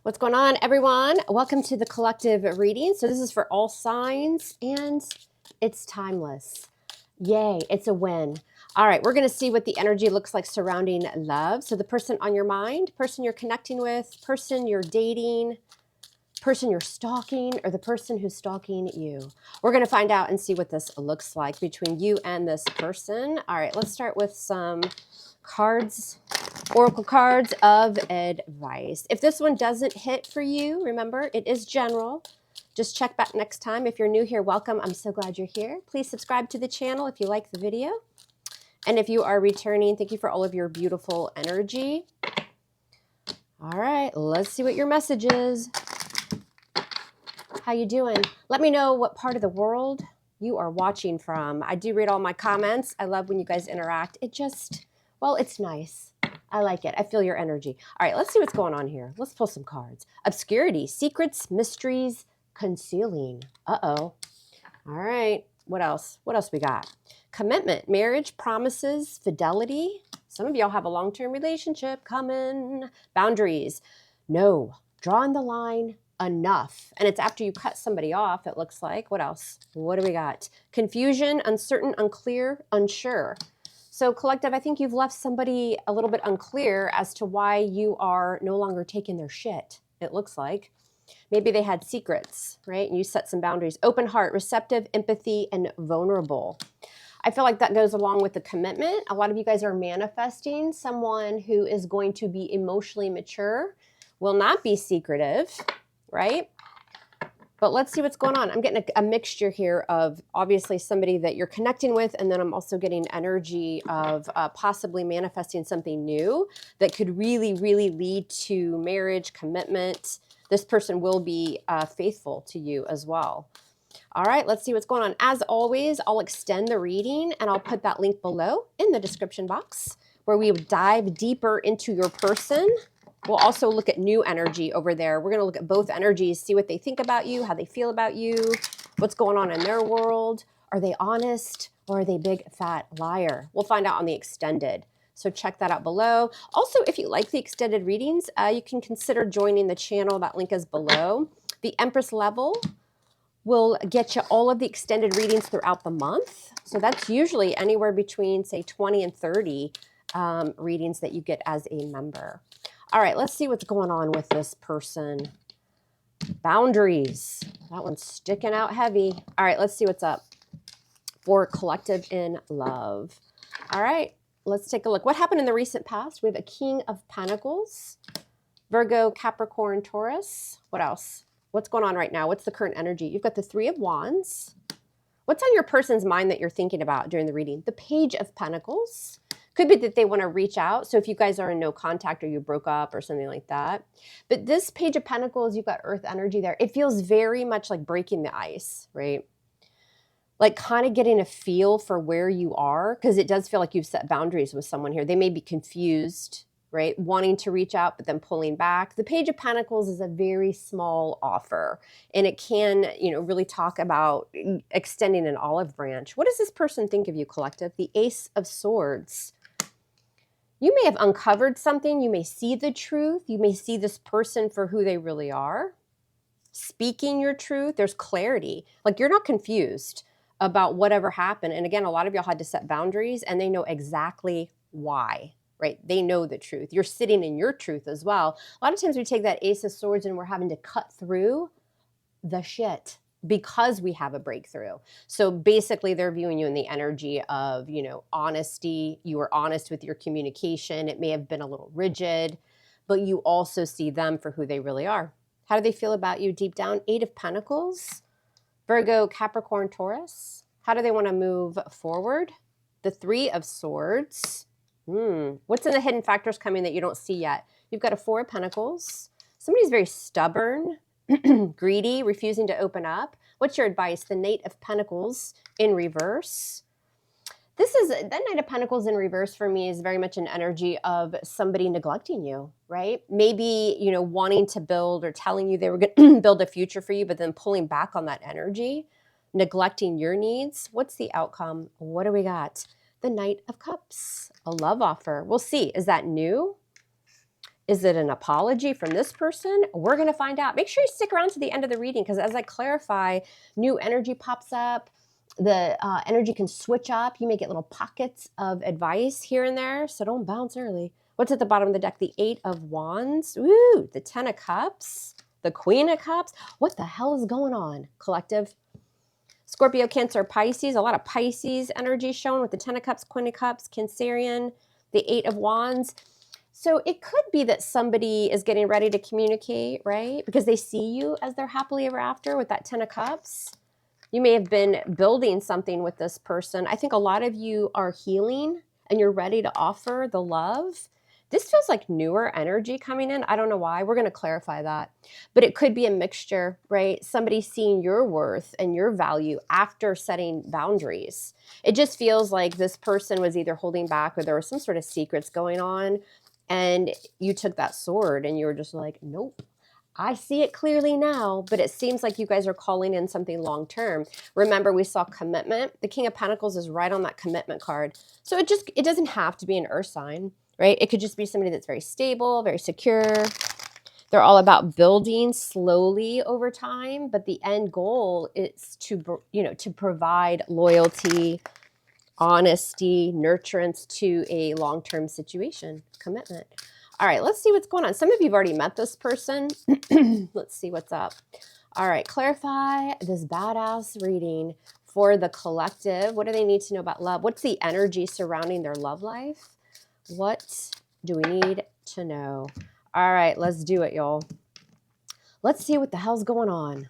What's going on, everyone? Welcome to the collective reading. So this is for all signs, and it's timeless. Yay, it's a win. All right, we're going to see what the energy looks like surrounding love. So the person on your mind, person you're connecting with, person you're dating, person you're stalking, or the person who's stalking you. We're going to find out and see what this looks like between you and this person. All right, let's start with some cards. Oracle cards of advice. If this one doesn't hit for you, remember, it is general. Just check back next time. If you're new here, welcome. I'm so glad you're here. Please subscribe to the channel if you like the video. And if you are returning, thank you for all of your beautiful energy. All right, let's see what your message is. How you doing? Let me know what part of the world you are watching from. I do read all my comments. I love when you guys interact. It just, well, it's nice. I like it. I feel your energy. All right, let's see what's going on here. Let's pull some cards. Obscurity, secrets, mysteries, concealing. Uh-oh. All right, what else? What else we got? Commitment, marriage, promises, fidelity. Some of y'all have a long-term relationship coming. Boundaries. No, drawing the line, enough. And it's after you cut somebody off, it looks like. What else? What do we got? Confusion, uncertain, unclear, unsure. So collective, I think you've left somebody a little bit unclear as to why you are no longer taking their shit, it looks like. Maybe they had secrets, right? And you set some boundaries. Open heart, receptive, empathy, and vulnerable. I feel like that goes along with the commitment. A lot of you guys are manifesting someone who is going to be emotionally mature, will not be secretive, right? But let's see what's going on. I'm getting a mixture here of obviously somebody that you're connecting with, and then I'm also getting energy of possibly manifesting something new that could really, really lead to marriage, commitment. This person will be faithful to you as well. All right, let's see what's going on. As always, I'll extend the reading, and I'll put that link below in the description box where we dive deeper into your person. We'll also look at new energy over there. We're going to look at both energies, see what they think about you, how they feel about you, what's going on in their world. Are they honest or are they big fat liar? We'll find out on the extended. So check that out below. Also, if you like the extended readings, you can consider joining the channel. That link is below. The Empress level will get you all of the extended readings throughout the month. So that's usually anywhere between, say, 20 and 30 readings that you get as a member. All right, let's see what's going on with this person. Boundaries. That one's sticking out heavy. All right, let's see what's up for collective in love. All right, let's take a look. What happened in the recent past? We have a King of Pentacles, Virgo, Capricorn, Taurus. What else? What's going on right now? What's the current energy? You've got the Three of Wands. What's on your person's mind that you're thinking about during the reading? The Page of Pentacles. Could be that they want to reach out. So if you guys are in no contact or you broke up or something like that. But this Page of Pentacles, you've got Earth energy there. It feels very much like breaking the ice, right? Like kind of getting a feel for where you are, because it does feel like you've set boundaries with someone here. They may be confused, right? Wanting to reach out, but then pulling back. The Page of Pentacles is a very small offer, and it can, really talk about extending an olive branch. What does this person think of you, collective? The Ace of Swords. You may have uncovered something. You may see the truth. You may see this person for who they really are. Speaking your truth, there's clarity. Like you're not confused about whatever happened. And again, a lot of y'all had to set boundaries, and they know exactly why, right? They know the truth. You're sitting in your truth as well. A lot of times we take that Ace of Swords and we're having to cut through the shit because we have a breakthrough. So basically they're viewing you in the energy of, honesty. You were honest with your communication. It may have been a little rigid, but you also see them for who they really are. How do they feel about you deep down? Eight of Pentacles, Virgo, Capricorn, Taurus. How do they want to move forward? The Three of Swords. What's in the hidden factors coming that you don't see yet? You've got a Four of Pentacles. Somebody's very stubborn, greedy, refusing to open up. What's your advice? The Knight of Pentacles in reverse. That Knight of Pentacles in reverse for me is very much an energy of somebody neglecting you, right? Maybe, wanting to build or telling you they were going to build a future for you, but then pulling back on that energy, neglecting your needs. What's the outcome? What do we got? The Knight of Cups, a love offer. We'll see. Is that new? Is it an apology from this person? We're going to find out. Make sure you stick around to the end of the reading, because as I clarify, new energy pops up. The energy can switch up. You may get little pockets of advice here and there, so don't bounce early. What's at the bottom of the deck? The Eight of Wands. Ooh, the Ten of Cups. The Queen of Cups. What the hell is going on, collective? Scorpio, Cancer, Pisces. A lot of Pisces energy shown with the Ten of Cups, Queen of Cups, Cancerian, the Eight of Wands. So it could be that somebody is getting ready to communicate, right? Because they see you as their happily ever after with that Ten of Cups. You may have been building something with this person. I think a lot of you are healing and you're ready to offer the love. This feels like newer energy coming in. I don't know why. We're going to clarify that. But it could be a mixture, right? Somebody seeing your worth and your value after setting boundaries. It just feels like this person was either holding back or there were some sort of secrets going on. And you took that sword and you were just like, nope. I see it clearly now, but it seems like you guys are calling in something long-term. Remember, we saw commitment. The King of Pentacles is right on that commitment card. So it doesn't have to be an earth sign, right? It could just be somebody that's very stable, very secure. They're all about building slowly over time, but the end goal is to, to provide loyalty, honesty, nurturance to a long-term situation, commitment. All right, let's see what's going on. Some of you have already met this person. Let's see what's up. All right, clarify this badass reading for the collective. What do they need to know about love? What's the energy surrounding their love life? What do we need to know? All right, let's do it, y'all. Let's see what the hell's going on.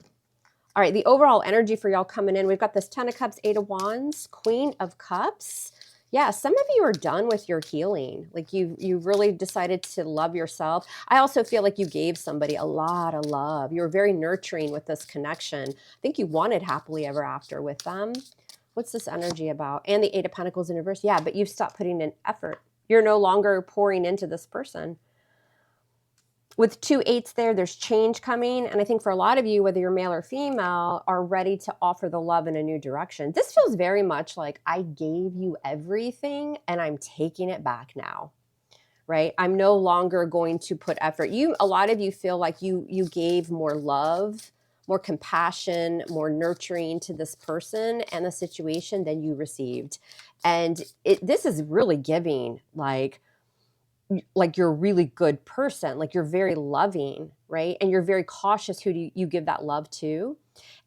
All right, the overall energy for y'all coming in. We've got this Ten of Cups, Eight of Wands, Queen of Cups. Yeah, some of you are done with your healing. Like you really decided to love yourself. I also feel like you gave somebody a lot of love. You were very nurturing with this connection. I think you wanted happily ever after with them. What's this energy about? And the Eight of Pentacles in reverse. Yeah, but you've stopped putting in effort. You're no longer pouring into this person. With 2 8s there, there's change coming. And I think for a lot of you, whether you're male or female, are ready to offer the love in a new direction. This feels very much like I gave you everything and I'm taking it back now, right? I'm no longer going to put effort. A lot of you feel like you gave more love, more compassion, more nurturing to this person and the situation than you received. And this is really giving, like you're a really good person, like you're very loving, right? And you're very cautious who you give that love to.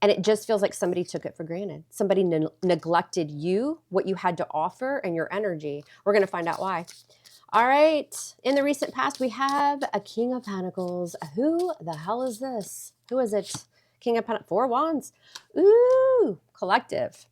And it just feels like somebody took it for granted. Somebody neglected you, what you had to offer, and your energy. We're going to find out why. All right. In the recent past, we have a King of Pentacles. Who the hell is this? Who is it? King of Pentacles, 4 Wands. Ooh, collective.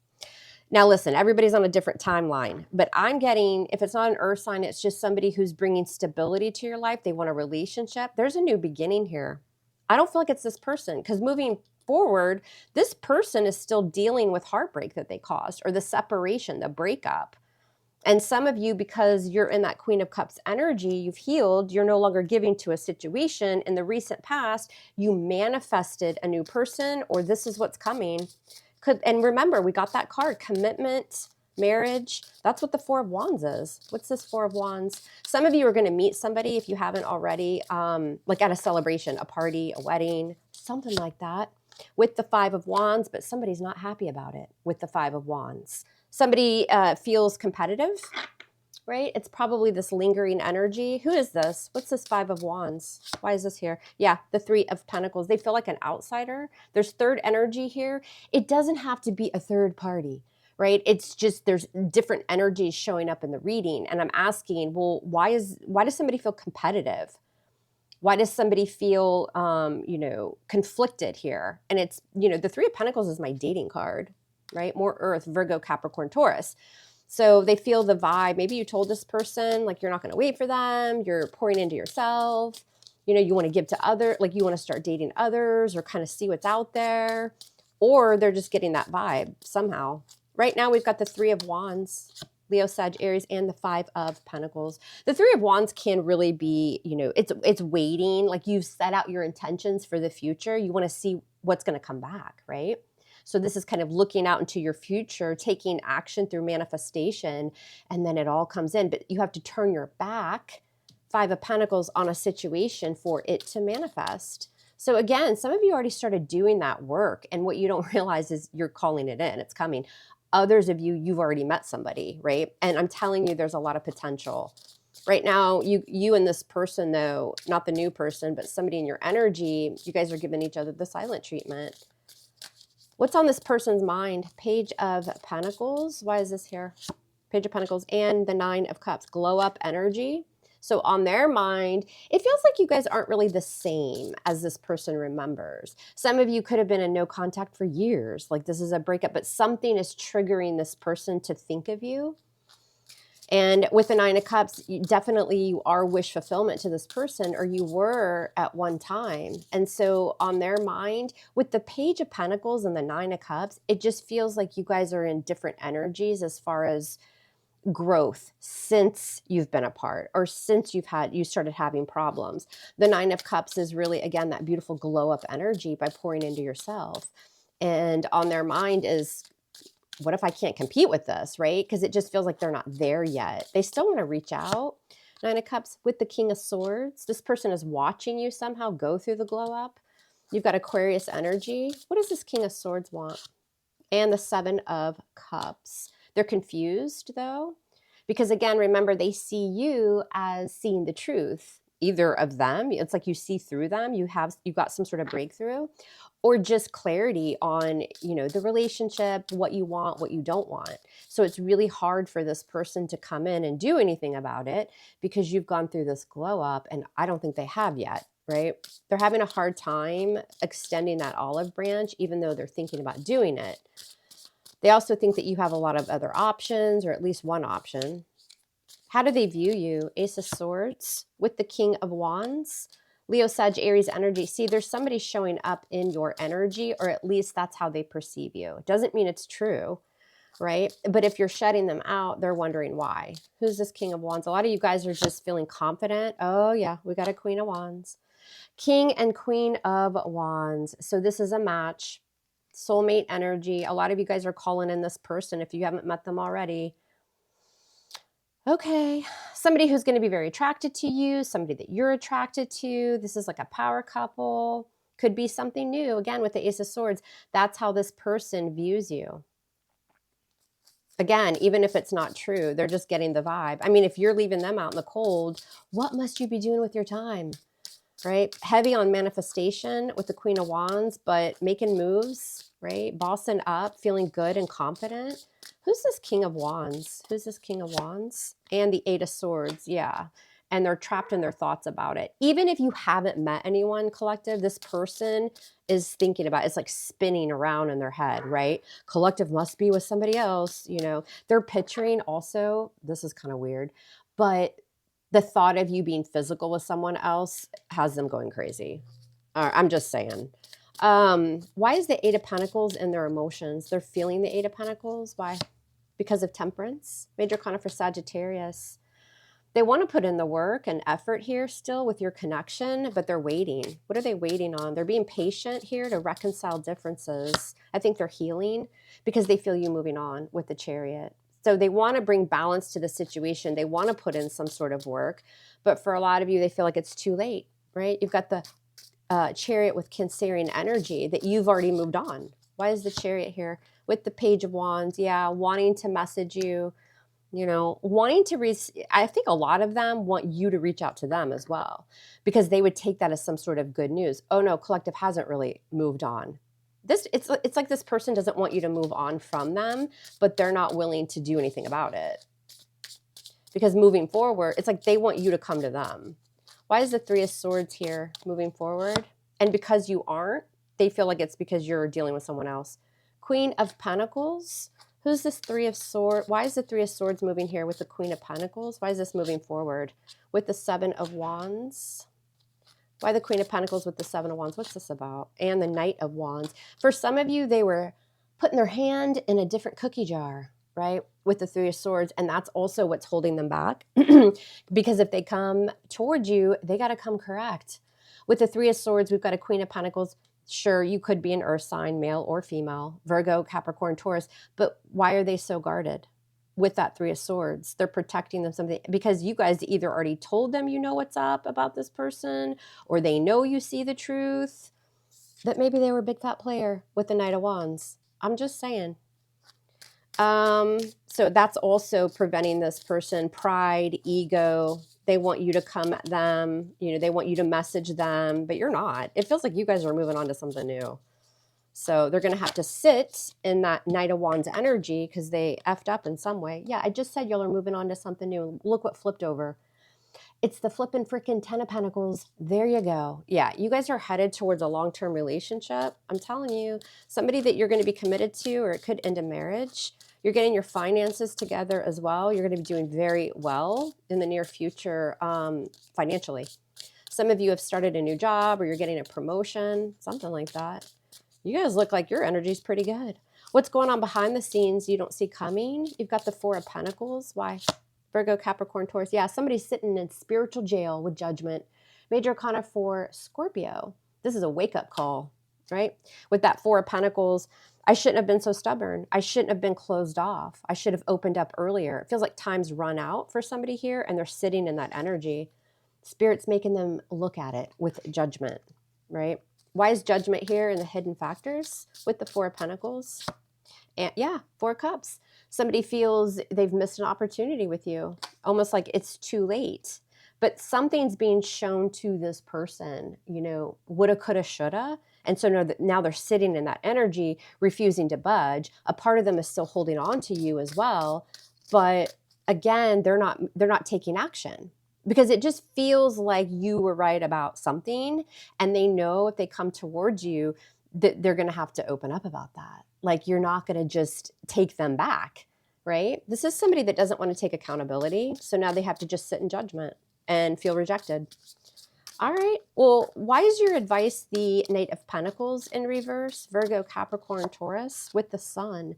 Now, listen, everybody's on a different timeline, but I'm getting, if it's not an earth sign, it's just somebody who's bringing stability to your life. They want a relationship. There's a new beginning here. I don't feel like it's this person, because moving forward, this person is still dealing with heartbreak that they caused, or the separation, the breakup. And some of you, because you're in that Queen of Cups energy, you've healed, you're no longer giving to a situation. In the recent past, you manifested a new person, or this is what's coming. And remember, we got that card, commitment, marriage. That's what the 4 of Wands is. What's this 4 of Wands? Some of you are going to meet somebody, if you haven't already, like at a celebration, a party, a wedding, something like that, with the 5 of Wands, but somebody's not happy about it with the 5 of Wands. Somebody feels competitive, right? It's probably this lingering energy. Who is this? What's this 5 of Wands? Why is this here? Yeah, the 3 of Pentacles. They feel like an outsider. There's third energy here. It doesn't have to be a third party, right? It's just there's different energies showing up in the reading. And I'm asking, well, why does somebody feel competitive? Why does somebody feel, conflicted here? And it's, the 3 of Pentacles is my dating card, right? More Earth, Virgo, Capricorn, Taurus. So they feel the vibe. Maybe you told this person, like, you're not going to wait for them. You're pouring into yourself. You want to give to others, like you want to start dating others or kind of see what's out there. Or they're just getting that vibe somehow. Right now, we've got the 3 of Wands, Leo, Sag, Aries, and the 5 of Pentacles. The 3 of Wands can really be, it's waiting. Like you've set out your intentions for the future. You want to see what's going to come back, right? So this is kind of looking out into your future, taking action through manifestation, and then it all comes in. But you have to turn your back Five of Pentacles on a situation for it to manifest. So again, some of you already started doing that work, and what you don't realize is you're calling it in. It's coming. Others of you, you've already met somebody, right? And I'm telling you, there's a lot of potential. Right now, you and this person, though, not the new person, but somebody in your energy, you guys are giving each other the silent treatment. What's on this person's mind? Page of Pentacles. Why is this here? Page of Pentacles and the Nine of Cups. Glow up energy. So on their mind, it feels like you guys aren't really the same as this person remembers. Some of you could have been in no contact for years. Like this is a breakup, but something is triggering this person to think of you. And with the Nine of Cups, you are wish fulfillment to this person, or you were at one time. And so on their mind, with the Page of Pentacles and the Nine of Cups, it just feels like you guys are in different energies as far as growth since you've been apart, or since you started having problems. The Nine of Cups is really, again, that beautiful glow up energy by pouring into yourself. And on their mind is, what if I can't compete with this, right? Because it just feels like they're not there yet. They still want to reach out. Nine of Cups with the King of Swords. This person is watching you somehow go through the glow up. You've got Aquarius energy. What does this King of Swords want? And the Seven of Cups. They're confused, though, because, again, remember, they see you as seeing the truth, either of them. It's like you see through them. You've got some sort of breakthrough, or just clarity on, the relationship, what you want, what you don't want. So it's really hard for this person to come in and do anything about it because you've gone through this glow up, and I don't think they have yet, right? They're having a hard time extending that olive branch, even though they're thinking about doing it. They also think that you have a lot of other options, or at least one option. How do they view you? Ace of Swords with the King of Wands. Leo, Sag, Aries energy. See, there's somebody showing up in your energy, or at least that's how they perceive you. It doesn't mean it's true, right? But if you're shutting them out, they're wondering why. Who's this King of Wands? A lot of you guys are just feeling confident. Oh, yeah, we got a Queen of Wands. King and Queen of Wands. So this is a match. Soulmate energy. A lot of you guys are calling in this person if you haven't met them already. Okay, somebody who's going to be very attracted to you, somebody that you're attracted to. This is like a power couple. Could be something new. Again, with the Ace of Swords, that's how this person views you. Again, even if it's not true, they're just getting the vibe. I mean, if you're leaving them out in the cold, what must you be doing with your time? Right? Heavy on manifestation with the Queen of Wands, but making moves, right? Bossing up, feeling good and confident. Who's this King of Wands? Who's this King of Wands? And the Eight of Swords, yeah. And they're trapped in their thoughts about it. Even if you haven't met anyone, collective, this person is thinking about it. It's like spinning around in their head, right? Collective must be with somebody else, They're picturing also, this is kind of weird, but the thought of you being physical with someone else has them going crazy. I'm just saying. Why is the Eight of Pentacles in their emotions? They're feeling the Eight of Pentacles. Why? Because of temperance. Major Arcana for Sagittarius. They want to put in the work and effort here still with your connection, but they're waiting. What are they waiting on? They're being patient here to reconcile differences. I think they're healing because they feel you moving on with the Chariot. So they want to bring balance to the situation. They want to put in some sort of work. But for a lot of you, they feel like it's too late, right? You've got the Chariot with Cancerian energy that you've already moved on. Why is the Chariot here? With the Page of Wands, yeah, wanting to message you, wanting to I think a lot of them want you to reach out to them as well, because they would take that as some sort of good news. Oh no, collective hasn't really moved on. It's like this person doesn't want you to move on from them, but they're not willing to do anything about it. Because moving forward, it's like they want you to come to them. Why is the Three of Swords here moving forward? And because you aren't, they feel like it's because you're dealing with someone else. Queen of Pentacles. Who's this Three of Swords? Why is the Three of Swords moving here with the Queen of Pentacles? Why is this moving forward with the Seven of Wands? Why the Queen of Pentacles with the Seven of Wands? What's this about? And the Knight of Wands. For some of you, they were putting their hand in a different cookie jar, right? With the Three of Swords. And that's also what's holding them back. Because if they come towards you, they got to come correct. With the Three of Swords, we've got a Queen of Pentacles. Sure, you could be an earth sign, male or female, Virgo, Capricorn, Taurus. But why are they so guarded? with that Three of Swords. They're protecting them something because you guys either already told them you know what's up about this person, or they know you see the truth, that maybe they were a big fat player with the Knight of Wands. I'm just saying. So that's also preventing this person. Pride, ego. They want you to come at them. You know, they want you to message them, but you're not. It feels like you guys are moving on to something new. So they're going to have to sit in that Knight of Wands energy because they effed up in some way. Yeah, I just said y'all are moving on to something new. Look what flipped over. It's the flipping freaking Ten of Pentacles. There you go. Yeah, you guys are headed towards a long-term relationship. I'm telling you, somebody that you're going to be committed to, or it could end a marriage. You're getting your finances together as well. You're going to be doing very well in the near future financially. Some of you have started a new job, or you're getting a promotion, something like that. You guys look like your energy is pretty good. What's going on behind the scenes you don't see coming? You've got the Four of Pentacles. Why? Virgo, Capricorn, Taurus. Yeah, somebody's sitting in spiritual jail with judgment. Major Arcana for Scorpio. This is a wake-up call, right? With that Four of Pentacles, I shouldn't have been so stubborn. I shouldn't have been closed off. I should have opened up earlier. It feels like time's run out for somebody here, and they're sitting in that energy. Spirit's making them look at it with judgment, right? Why is judgment here in the hidden factors with the Four of Pentacles? And yeah, Four of Cups. Somebody feels they've missed an opportunity with you, almost like it's too late. But something's being shown to this person, you know, woulda, coulda, shoulda. And so now they're sitting in that energy, refusing to budge. A part of them is still holding on to you as well. But again, they're not taking action because it just feels like you were right about something. And they know if they come towards you, that they're going to have to open up about that. Like you're not going to just take them back, right? This is somebody that doesn't want to take accountability. So now they have to just sit in judgment and feel rejected. All right. Well, why is your advice the Knight of Pentacles in reverse? Virgo, Capricorn, Taurus with the Sun.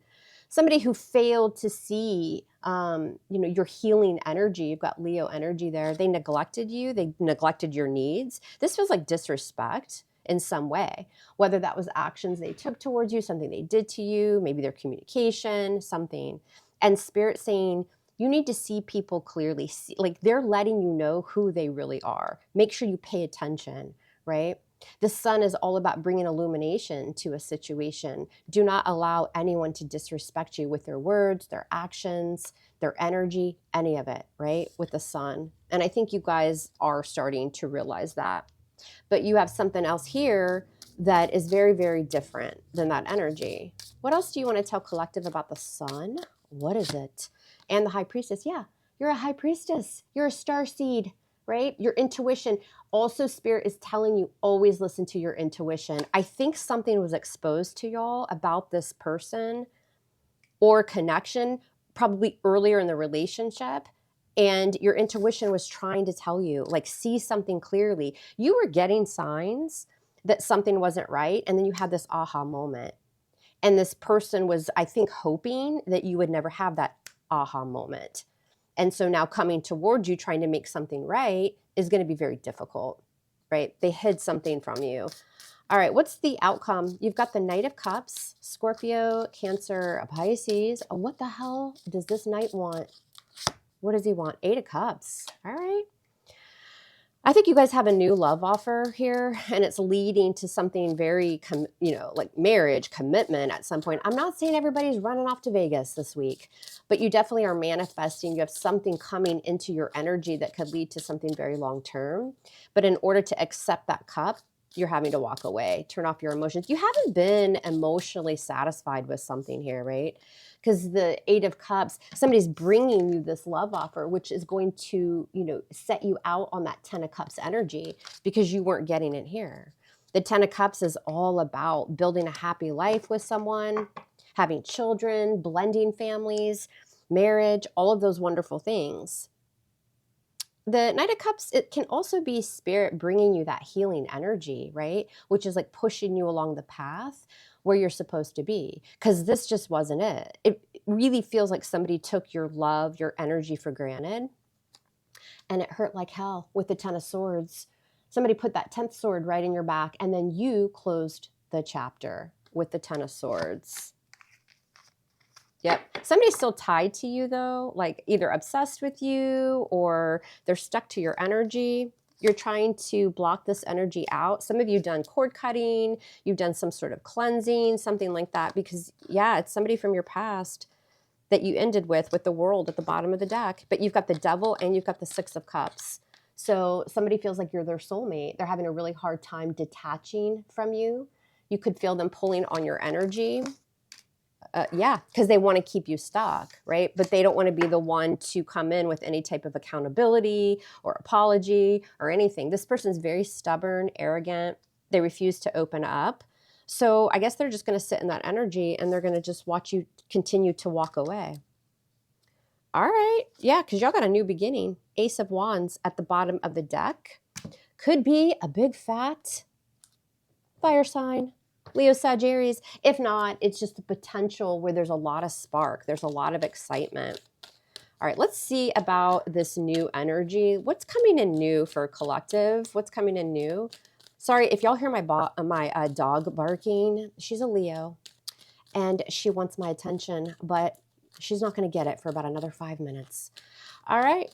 Somebody who failed to see, your healing energy. You've got Leo energy there. They neglected you. They neglected your needs. This feels like disrespect in some way, whether that was actions they took towards you, something they did to you, maybe their communication, something. And Spirit saying, you need to see people clearly. Like they're letting you know who they really are. Make sure you pay attention, right? The Sun is all about bringing illumination to a situation. Do not allow anyone to disrespect you with their words, their actions, their energy, any of it, right? With the Sun. And I think you guys are starting to realize that. But you have something else here that is very, very different than that energy. What else do you want to tell collective about the Sun? What is it? And the High Priestess. Yeah, you're a High Priestess. You're a star seed, right? Your intuition. Also, Spirit is telling you always listen to your intuition. I think something was exposed to y'all about this person or connection probably earlier in the relationship. And your intuition was trying to tell you, like, see something clearly. You were getting signs that something wasn't right. And then you had this aha moment. And this person was, I think, hoping that you would never have that aha moment. And so now coming towards you, trying to make something right is going to be very difficult, right? They hid something from you. All right, what's the outcome? You've got the Knight of Cups, Scorpio, Cancer, Pisces. What the hell does this Knight want? What does he want? Eight of Cups. All right. I think you guys have a new love offer here, and it's leading to something very, like marriage, commitment at some point. I'm not saying everybody's running off to Vegas this week, but you definitely are manifesting. You have something coming into your energy that could lead to something very long term. But in order to accept that cup, you're having to walk away, turn off your emotions. You haven't been emotionally satisfied with something here, right? Because the Eight of Cups, somebody's bringing you this love offer, which is going to, set you out on that Ten of Cups energy because you weren't getting it here. The Ten of Cups is all about building a happy life with someone, having children, blending families, marriage, all of those wonderful things. The Knight of Cups, it can also be Spirit bringing you that healing energy, right? Which is like pushing you along the path where you're supposed to be, because this just wasn't it. It really feels like somebody took your love, your energy for granted, and it hurt like hell with the Ten of Swords. Somebody put that 10th sword right in your back, and then you closed the chapter with the Ten of Swords. Yep. Somebody's still tied to you though, like either obsessed with you or they're stuck to your energy. You're trying to block this energy out. Some of you done cord cutting, you've done some sort of cleansing, something like that, because yeah, it's somebody from your past that you ended with the World at the bottom of the deck. But you've got the Devil and you've got the Six of Cups. So somebody feels like you're their soulmate. They're having a really hard time detaching from you. You could feel them pulling on your energy. Yeah, because they want to keep you stuck, right? But they don't want to be the one to come in with any type of accountability or apology or anything. This person's very stubborn, arrogant. They refuse to open up. So I guess they're just going to sit in that energy and they're going to just watch you continue to walk away. All right. Yeah, because y'all got a new beginning. Ace of Wands at the bottom of the deck. Could be a big fat fire sign. Leo, Sagittarius. If not, it's just the potential where there's a lot of spark. There's a lot of excitement. All right, let's see about this new energy. What's coming in new for collective? What's coming in new? Sorry, if y'all hear my dog barking, she's a Leo, and she wants my attention, but she's not going to get it for about another 5 minutes. All right,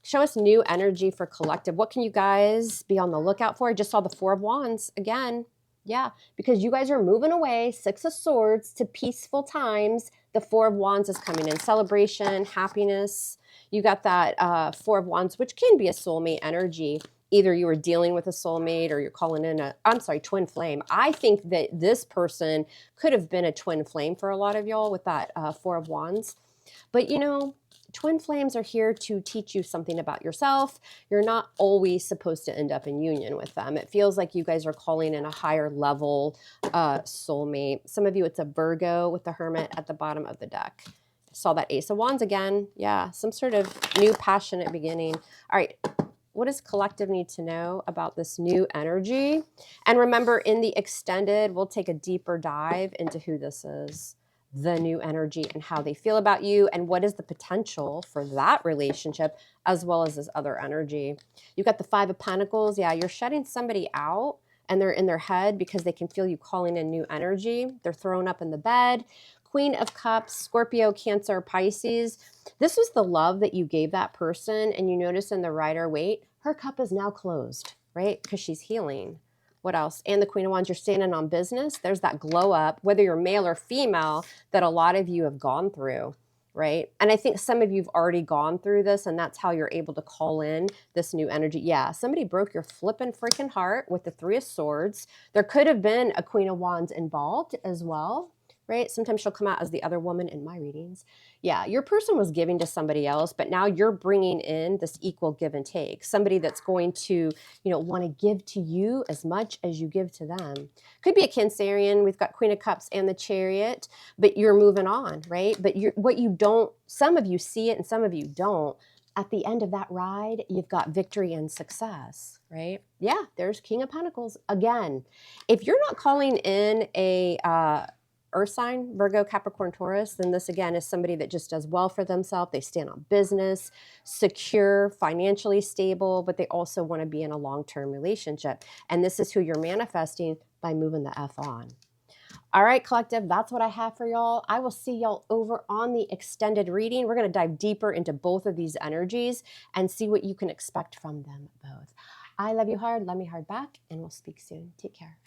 show us new energy for collective. What can you guys be on the lookout for? I just saw the Four of Wands again. Yeah, because you guys are moving away, Six of Swords, to peaceful times. The Four of Wands is coming in. Celebration, happiness. You got that Four of Wands, which can be a soulmate energy. Either you were dealing with a soulmate or you're calling in twin flame. I think that this person could have been a twin flame for a lot of y'all with that Four of Wands. But you know, twin flames are here to teach you something about yourself. You're not always supposed to end up in union with them. It feels like you guys are calling in a higher level soulmate. Some of you, it's a Virgo with the Hermit at the bottom of the deck. Saw that Ace of Wands again. Yeah, some sort of new passionate beginning. All right. What does collective need to know about this new energy? And remember, in the extended, we'll take a deeper dive into who this is, the new energy, and how they feel about you, and what is the potential for that relationship, as well as this other energy. You've got the Five of Pentacles. Yeah, you're shutting somebody out, and they're in their head because they can feel you calling in new energy. They're thrown up in the bed. Queen of Cups, Scorpio, Cancer, Pisces. This was the love that you gave that person, and you notice in the Rider-Waite, her cup is now closed, right? Because she's healing. What else? And the Queen of Wands, you're standing on business. There's that glow up, whether you're male or female, that a lot of you have gone through, right? And I think some of you have already gone through this, and that's how you're able to call in this new energy. Yeah, somebody broke your flippin' freaking heart with the Three of Swords. There could have been a Queen of Wands involved as well, right? Sometimes she'll come out as the other woman in my readings. Yeah, your person was giving to somebody else, but now you're bringing in this equal give and take. Somebody that's going to, want to give to you as much as you give to them. Could be a Cancerian. We've got Queen of Cups and the Chariot, but you're moving on, right? But some of you see it and some of you don't. At the end of that ride, you've got victory and success, right? Yeah, there's King of Pentacles again. If you're not calling in a Earth sign, Virgo, Capricorn, Taurus, then this again is somebody that just does well for themselves. They stand on business, secure, financially stable, but they also want to be in a long-term relationship. And this is who you're manifesting by moving the F on. All right, collective, that's what I have for y'all. I will see y'all over on the extended reading. We're going to dive deeper into both of these energies and see what you can expect from them both. I love you hard, love me hard back, and we'll speak soon. Take care.